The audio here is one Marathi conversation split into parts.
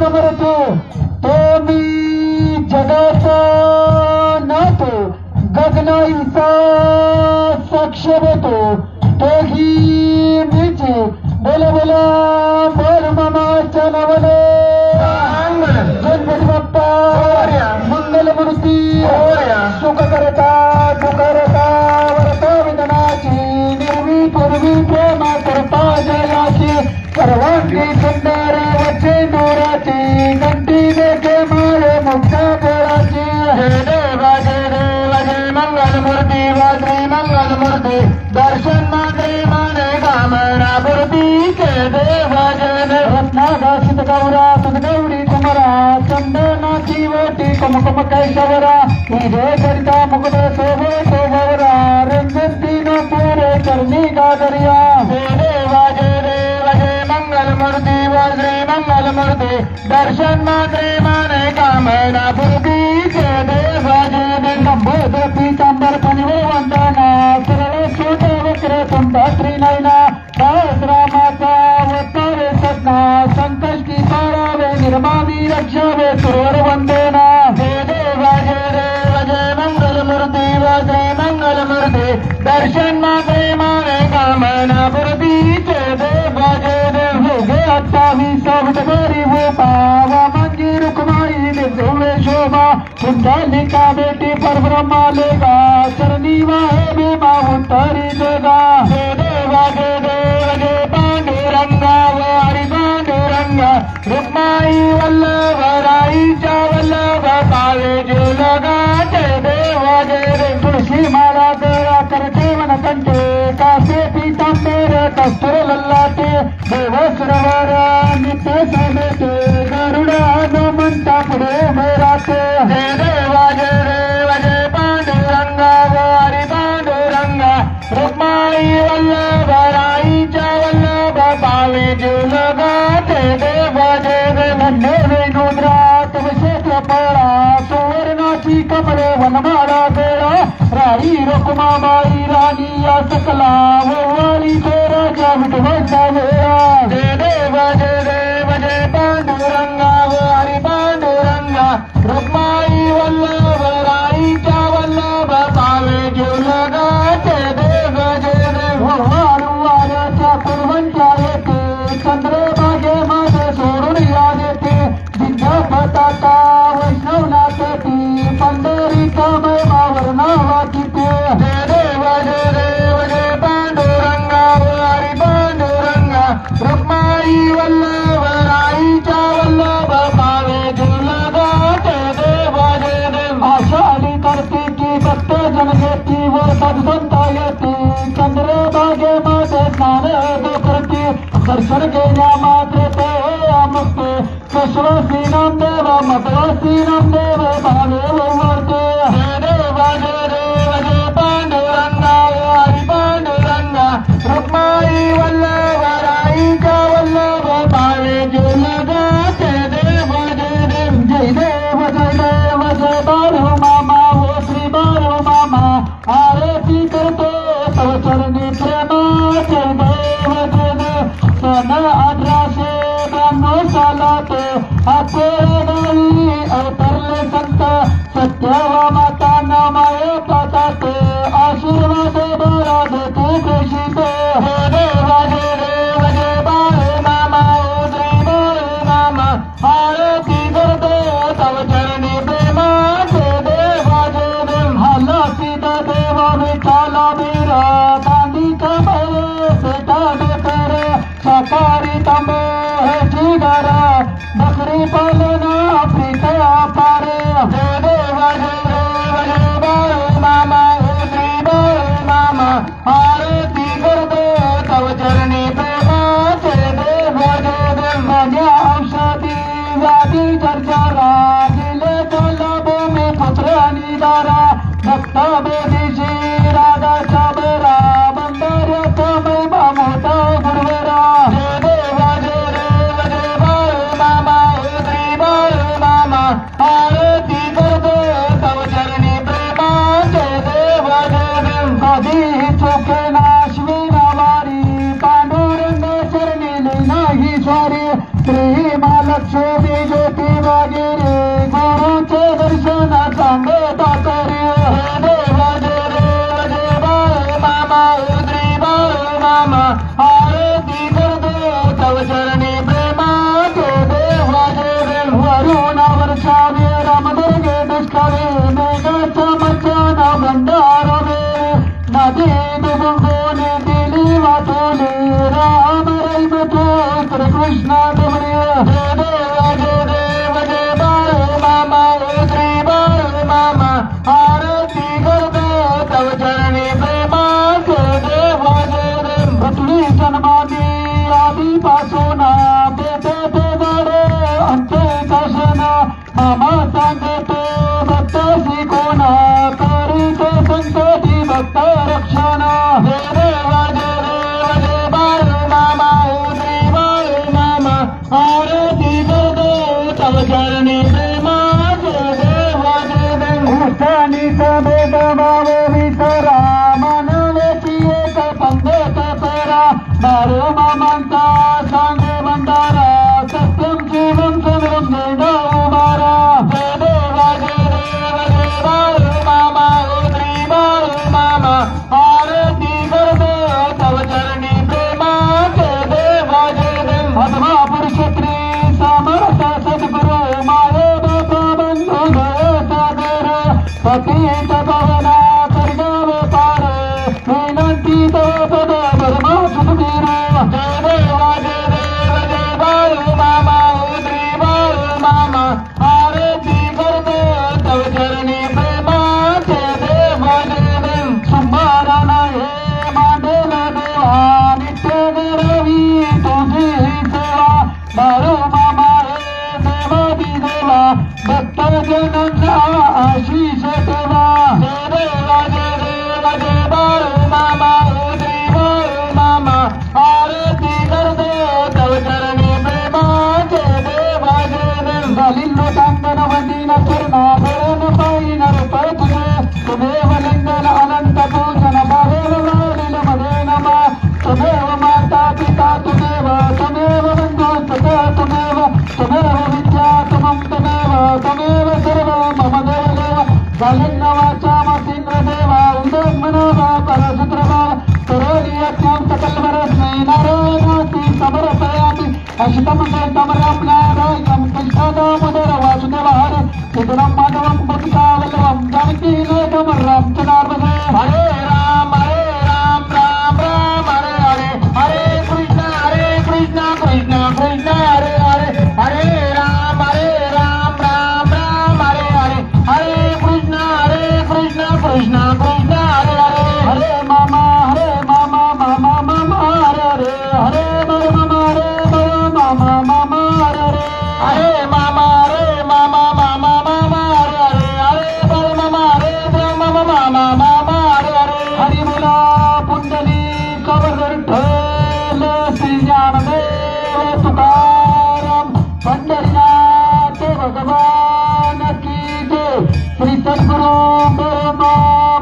समर्थ तो मी जगाचा नातो गगनाईचा साक्ष देतो तोही मीच बोला बोला बोल मामाच्या नावाने गणपती बाप्पा मंगलमूर्ती सुख करता दुखरता वरता विधनाची निर्वी पूर्वी प्रेमा करता जयाची सर्वांगी सुंदर वचे नोराची घंटी देखे मारे मुक्ता पोळाची जय देव जय मंगलमूर्ती वाजवी मंगलमूर्ती दर्शन मात्रे माने कामना पूर्ती जय देव जय रत्नादासित गौरा सदगौरी कुमरा चंदनाची वटी कुमकुम कैशवरा तुझे करिता मुकुट शोभे शोभवरा रंजती न पुरे चरणी गादरिया जय देव जय मंगलमूर्ती वज्रे मंगलमूर्ती दर्शन मात्रे माने कामना पूर्ती जय देव जय नंबोद पीतांबर पनिवे वंदना सरळ सूत वक्र संभात्री नयना रामाचा अवतारे सज्ञा संकष्टी पारावे निर्मावी रक्षावे सुरवर वंदना जय देव जय मंगलमूर्ती वज्रे मंगलमूर्ती दर्शन मात्रे माने कामना पूर्ती जय देव जय अट्ठावीस विटगोरी वो पावा मंगी रुकमाई दिव्य शोभा कुंडलिका बेटी पर ब्रह्मा लेगा चरनी वाहे में उत्तरी देगा जय देव जय पांडुरंगा वो हरि पांडुरंगा रुक्माई वल्लभ राईच्या वल्लभ पावे जो लगा जय देव जय तुळशी माला गळा करते मन कंटे कासे पीतांबर कस्तुर लल्लाटे देव सुरवर नित्य समेटे गरुडा न म्हणता पुढे मेराते जय देव जय पांडुरंगा वो हरि पांडुरंगा रुक्माई वल्लभ राईच्या वल्लभ पावे जो लगा जय देव जय म्हणणे वेणुद्रा तव क्षेत्र पळा सुवर्णाची कमळे वनमाळा बेळा राई रुक्माबाई राणी या सकला वव्वाळी तो राजा विठोबाचा वेळा जय देव जय पांडुरंगा वो हरि पांडुरंगा रुक्माई वल्लभ राईच्या वल्लभ पावे जो लगा जय देव वाऱ्याच्या कुरवंच्या येते चंद्रभागे माझे सोडून या देते जिंजा पताका वैष्णवनाथ ती पंढरीचा महिमावर नावाची ते जय देव जय पांडुरंगा वो हरि पांडुरंगा रुक्माई वल्लभ राईच्या वल्लभ पावे जो लगा जय देव आषाढी कार्तिकी भक्त जन घेती व सद्संता येते चंद्रभागे माझे स्नान करते दर्शन घेण्या मात्र ते अमुक्ते विश्वासी नामदेव मतवासी नामदेव भावे वरते जय देव जय पांडुरंगा हरि पांडुरंगा रुक्माई वल्लभ राईच्या वल्लभ पावे जो लगा जय देव जय बाळू मामा हो श्री बाळू मामा आरती करतो तव चरणी प्रेमा जय देव सन 1892 सालात आपली अवतरले संत सत्यवा माता नामाये पातात आशीर्वाद बरा देते प्रेषित हे देव जय बाळू मामा हो श्री बाळू मामा आरती करतो तव चरणी प्रेमा जय देव हाला सीता देवा विठाला बीरा कांदी कमळे बेटा बेकर सकारी तंबे हे जिगरा बकरी पालना प्रीत पारे जय देव जय बाळू मामा हो श्री बाळू मामा आरती करतो तव चरणी प्रेमा जय देव माझ्या औषधी व्याधी चर्चारा दिले चला भूमी पुत्र आणि दारा भक्त बेदीशी राधा चाबरा बंधाऱ्याचा महिमा मोठा गुरुवरा जय देव जय बाळू मामा हो श्री बाळू मामा आरती करतो तव चरणी प्रेमा जय देव कधी चोखे नाशवी नावारी पांडुरंग चरणी नाही स्वारी श्री महालक्ष्मी जो जय देव जय बाळू मामा श्री बाळू मामा आरती करतो तव चरणी प्रेमाचे देव पृथ्वी जन्मादी आधीपासून पेटे ते झाडे अंत्य शासन मामा सांगतो भक्त शिकोना करीतो संकटी भक्त रक्षण जय देव जय बाळू मामा श्री बाळू मामा आरती करतो तव चरणी प्रेमाचे देव उष्टानी सभेद भाव विसरा मानवाची एक पंगत करा बाळू मामांचा सांगे भंडारा सत्यम शिवम समरम उभारा जय देव जय बाळू मामा श्री बाळू मामा आरती करतो तव चरणी प्रेमाचे देव भस्मा पुरुष श्री समर्थ सद्गुरु माये बाबा बंधू गये सागर पतीत भवना कर्गाव पार विनंती तो पद धर्मा सुखबीर जय देव जय बाळू मामा श्री बाळू मामा आरती करतो तव चरणी प्रेमाचे देव सुंभाराना हे मांडेल देवा नित्य करावी तुझी सेवा बाळू मामा हे देवादी देवा भक्तजनांचा आशीष ठेवा जय देव जय बाळू मामा श्री बाळू मामा आरती करतो तव चरणी प्रेमाचे देव झाली लोकांगण वंदीन चरणा भरण पायीन रूपय तुझे तुमेव लिंगन अनंत पूजन बाहेर लावलील मध्ये नमा तुमेव माता पिता तुमेव तुमेव बंधू सखा तुमेव तुमेव विद्या तुमं तुमेव सर्व मम देव झालिन्न वाचा मसींद्र देवा उदक मनोभा परसूत्रभा करोली अत्यां सकलवरस्मै नारायणाति समर्पयामि अशितम शतम रामनारायणं कृष्णदामोदर वासुदेवहर सुदरं माधवं भक्तावल्लभं जानकीनाथं रामचन्द्रार्भसे हरे राम राम राम हरे हरे हरे कृष्ण कृष्ण कृष्ण हरे हरे हरे राम राम राम हरे हरे हरे कृष्ण कृष्ण कृष्ण हरे हरे हरे मामा मामा मामा हरे हरे हरे मामा मामा हरे हरे मामा मामा हरे हरे मामा हरे हरे हरि बोला पुंडली कवर ठेल श्री ज्ञानदेव तुकाराम पंढरीनाथ भगवान की जय श्री सद्गुरु ब्रह्मा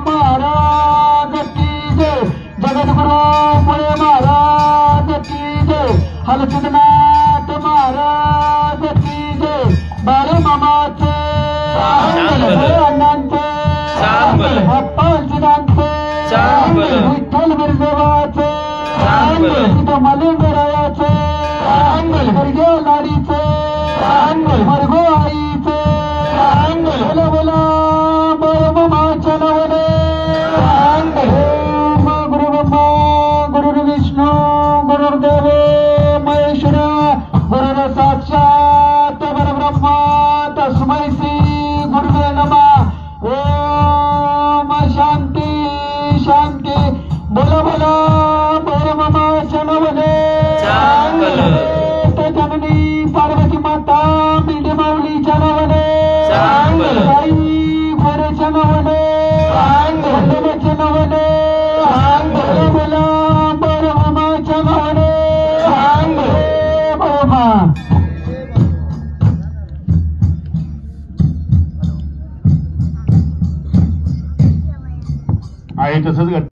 महाराज की जय जगद्गुरु पुणे महाराज की जय हलसिद्धनाथ महाराज की जय बाळू मामाचे अण्णांचे अप्पांचे विठ्ठल बिरदेवाचे मलिंग